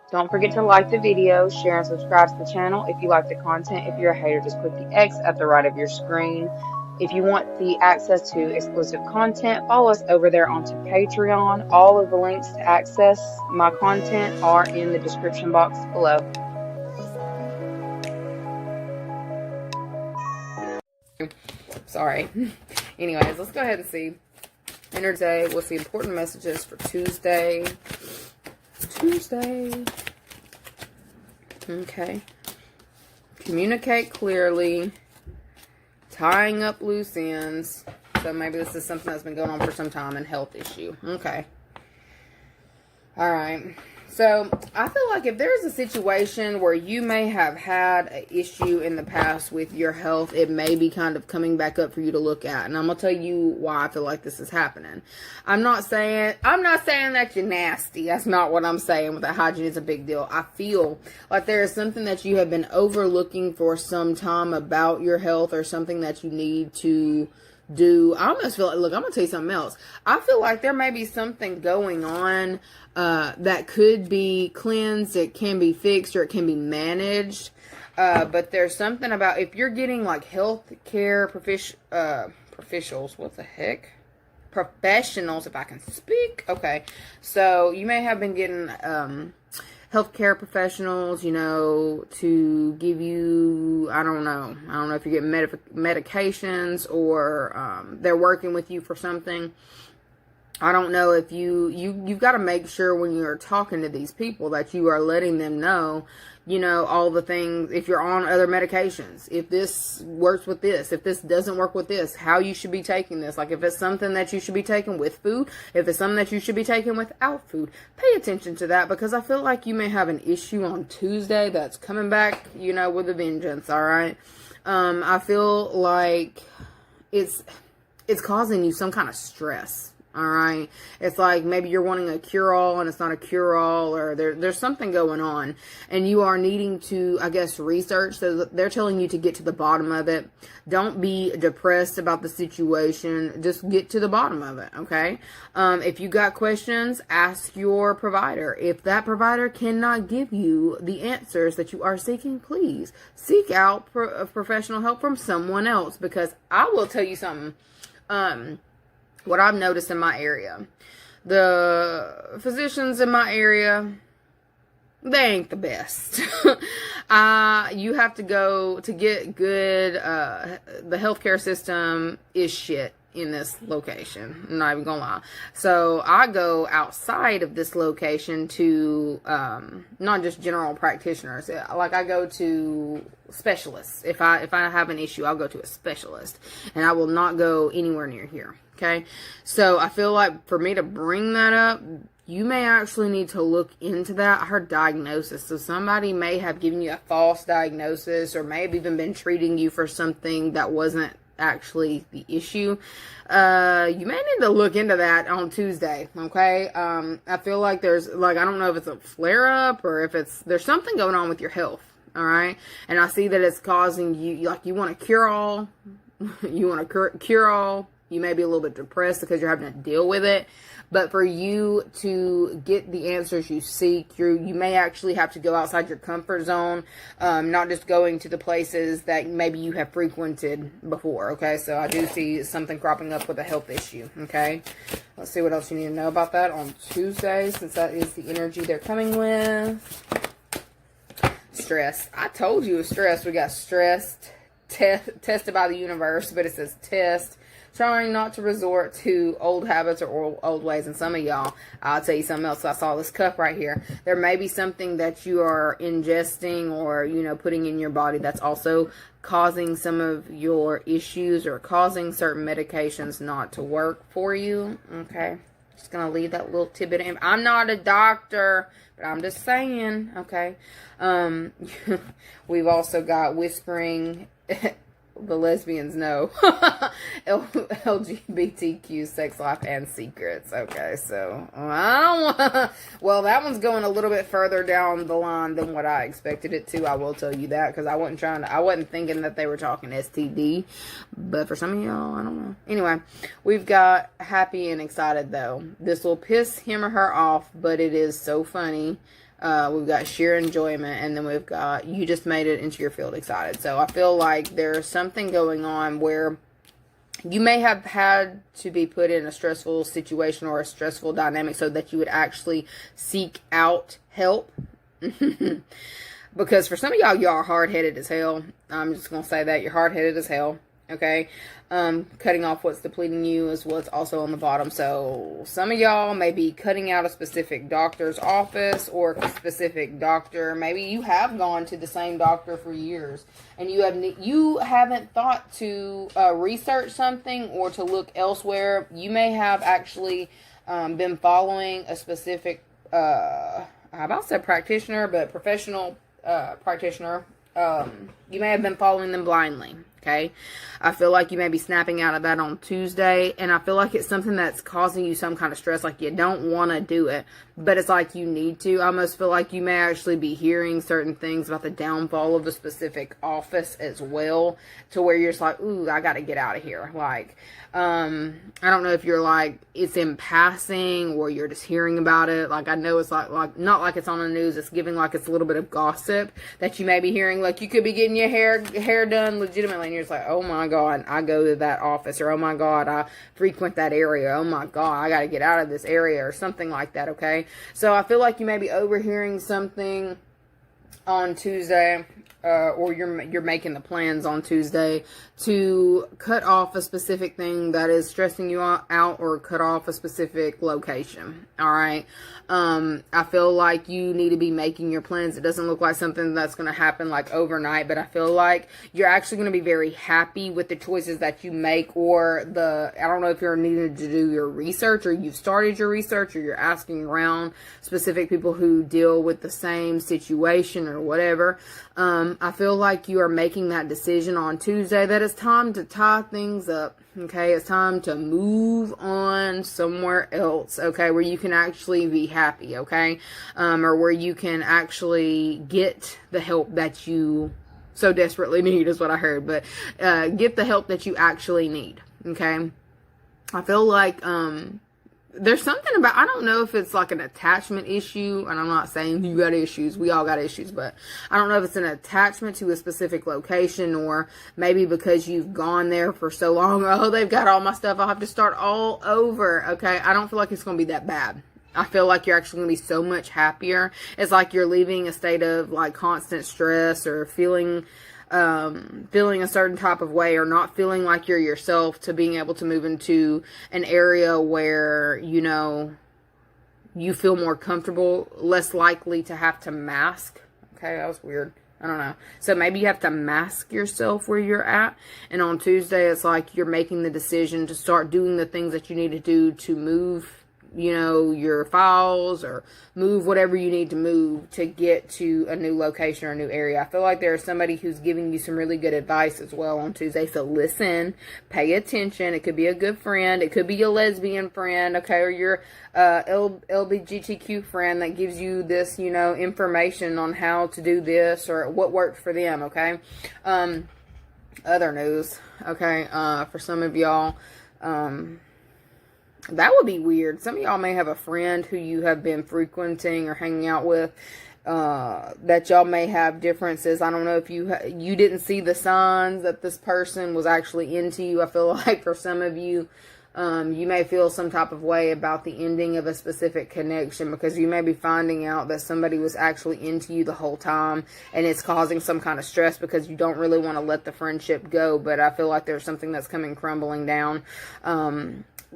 Don't forget to like the video, share and subscribe to the channel if you like the content. If you're a hater, just click the X at the right of your screen. If you want the access to exclusive content, follow us over there onto Patreon. All of the links to access my content are in the description box below. Sorry. Anyways, let's go ahead and see. Enter today. What's the important messages for Tuesday? Okay. Communicate clearly. Tying up loose ends. So maybe this is something that's been going on for some time, and health issue. Okay. Alright. So, I feel like if there's a situation where you may have had an issue in the past with your health, it may be kind of coming back up for you to look at. And I'm going to tell you why I feel like this is happening. I'm not saying that you're nasty. That's not what I'm saying with that hygiene is a big deal. I feel like there is something that you have been overlooking for some time about your health, or something that you need to do. I almost feel like, look, I'm going to tell you something else. I feel like there may be something going on that could be cleansed, it can be fixed, or it can be managed. But there's something about, if you're getting like health care professionals, what the heck? Professionals, if I can speak. Okay. So you may have been getting healthcare professionals, you know, to give you, I don't know if you're getting medications, or they're working with you for something. I don't know if you've got to make sure when you're talking to these people that you are letting them know, you know, all the things, if you're on other medications, if this works with this, if this doesn't work with this, how you should be taking this. Like if it's something that you should be taking with food, if it's something that you should be taking without food, pay attention to that, because I feel like you may have an issue on Tuesday that's coming back, you know, with a vengeance, alright? I feel like it's causing you some kind of stress. Alright, it's like maybe you're wanting a cure-all and it's not a cure-all, or there's something going on and you are needing to, I guess, research. So they're telling you to get to the bottom of it. Don't be depressed about the situation. Just get to the bottom of it, okay? If you got questions, ask your provider. If that provider cannot give you the answers that you are seeking, please seek out professional help from someone else, because I will tell you something. What I've noticed in my area, the physicians in my area, they ain't the best. You have to go to get good. The healthcare system is shit in this location. I'm not even gonna lie. So I go outside of this location to not just general practitioners. Like I go to specialists. If I have an issue, I'll go to a specialist, and I will not go anywhere near here. Okay, so I feel like for me to bring that up, you may actually need to look into that. I heard diagnosis. So somebody may have given you a false diagnosis, or may have even been treating you for something that wasn't actually the issue. You may need to look into that on Tuesday. Okay. I feel like there's, like, I don't know if it's a flare up or if there's something going on with your health. All right. And I see that it's causing you, like, you want to cure all. You want to cure all. You may be a little bit depressed because you're having to deal with it. But for you to get the answers you seek, you may actually have to go outside your comfort zone. Not just going to the places that maybe you have frequented before. Okay, so I do see something cropping up with a health issue. Okay, let's see what else you need to know about that on Tuesday, since that is the energy they're coming with. Stress. I told you it was stress. We got stressed, tested by the universe, but it says test. Trying not to resort to old habits or old ways. And some of y'all, I'll tell you something else. I saw this cup right here. There may be something that you are ingesting or, you know, putting in your body that's also causing some of your issues, or causing certain medications not to work for you. Okay. Just going to leave that little tidbit in. I'm not a doctor, but I'm just saying. Okay. We've also got whispering. The lesbians know. LGBTQ, sex life, and secrets. Okay, so I don't want. Well, that one's going a little bit further down the line than what I expected it to. I will tell you that, because I wasn't thinking that they were talking STD. But for some of y'all, I don't know. Anyway, we've got happy and excited though. This will piss him or her off, but it is so funny. We've got sheer enjoyment, and then we've got you just made it into your field excited. So I feel like there's something going on where you may have had to be put in a stressful situation or a stressful dynamic so that you would actually seek out help. Because for some of y'all are hard-headed as hell. I'm just going to say that. You're hard-headed as hell. Okay? Cutting off what's depleting you is what's also on the bottom. So some of y'all may be cutting out a specific doctor's office or a specific doctor. Maybe you have gone to the same doctor for years and you haven't thought to research something or to look elsewhere. You may have actually been following a specific, I about to say practitioner, but professional practitioner. You may have been following them blindly. Okay, I feel like you may be snapping out of that on Tuesday, and I feel like it's something that's causing you some kind of stress, like you don't want to do it, but it's like you need to. I almost feel like you may actually be hearing certain things about the downfall of a specific office as well, to where you're just like, ooh, I got to get out of here. Like, I don't know if you're like, it's in passing or you're just hearing about it. Like, I know it's like not like it's on the news. It's giving like it's a little bit of gossip that you may be hearing. Like, you could be getting your hair done legitimately, and you're just like, oh my God, I go to that office, or oh my God, I frequent that area. Oh my God, I got to get out of this area, or something like that. Okay. So I feel like you may be overhearing something on Tuesday, or you're making the plans on Tuesday to cut off a specific thing that is stressing you out, or cut off a specific location. All right. I feel like you need to be making your plans. It doesn't look like something that's going to happen like overnight, but I feel like you're actually going to be very happy with the choices that you make, or I don't know if you're needing to do your research, or you've started your research, or you're asking around specific people who deal with the same situation or whatever. I feel like you are making that decision on Tuesday that it's time to tie things up. Okay, it's time to move on somewhere else, okay, where you can actually be happy, okay, or where you can actually get the help that you so desperately need, is what I heard, but get the help that you actually need, okay. I feel like there's something about, I don't know if it's like an attachment issue, and I'm not saying you got issues, we all got issues, but I don't know if it's an attachment to a specific location, or maybe because you've gone there for so long, oh, they've got all my stuff, I'll have to start all over, okay? I don't feel like it's going to be that bad. I feel like you're actually going to be so much happier. It's like you're leaving a state of like constant stress, or feeling a certain type of way, or not feeling like you're yourself, to being able to move into an area where, you know, you feel more comfortable, less likely to have to mask. Okay, that was weird. I don't know. So maybe you have to mask yourself where you're at. And on Tuesday, it's like you're making the decision to start doing the things that you need to do to move, you know, your files, or move whatever you need to move to get to a new location or a new area. I feel like there's somebody who's giving you some really good advice as well on Tuesday. So listen, pay attention. It could be a good friend. It could be a lesbian friend, okay, or your LGBTQ friend that gives you this, you know, information on how to do this or what worked for them, okay. Other news, okay, for some of y'all, that would be weird. Some of y'all may have a friend who you have been frequenting or hanging out with, that y'all may have differences. I don't know if you didn't see the signs that this person was actually into you. I feel like for some of you, you may feel some type of way about the ending of a specific connection, because you may be finding out that somebody was actually into you the whole time, and it's causing some kind of stress because you don't really want to let the friendship go. But I feel like there's something that's coming crumbling down,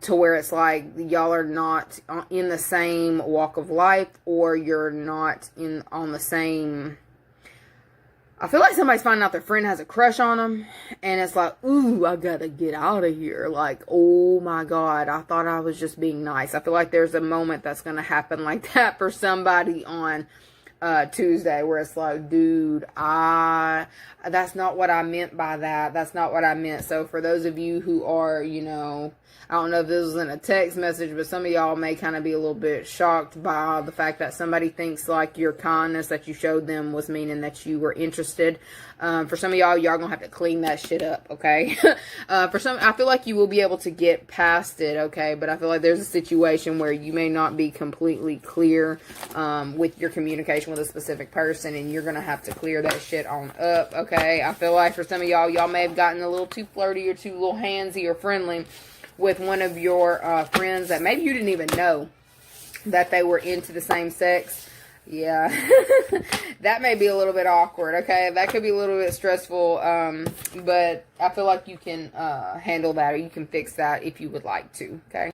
to where it's like y'all are not in the same walk of life, or you're not on the same. I feel like somebody's finding out their friend has a crush on them, and it's like, ooh, I gotta get out of here. Like, oh my God, I thought I was just being nice. I feel like there's a moment that's gonna happen like that for somebody on Tuesday, where it's like, dude, that's not what I meant by that. That's not what I meant. So for those of you who are, you know, I don't know if this was in a text message, but some of y'all may kind of be a little bit shocked by the fact that somebody thinks like your kindness that you showed them was meaning that you were interested. For some of y'all gonna have to clean that shit up, okay? For some, I feel like you will be able to get past it, okay? But I feel like there's a situation where you may not be completely clear with your communication with a specific person, and you're gonna have to clear that shit on up, okay? I feel like for some of y'all may have gotten a little too flirty or too little handsy or friendly with one of your friends that maybe you didn't even know that they were into the same sex. Yeah, that may be a little bit awkward, okay? That could be a little bit stressful, but I feel like you can handle that, or you can fix that if you would like to, okay?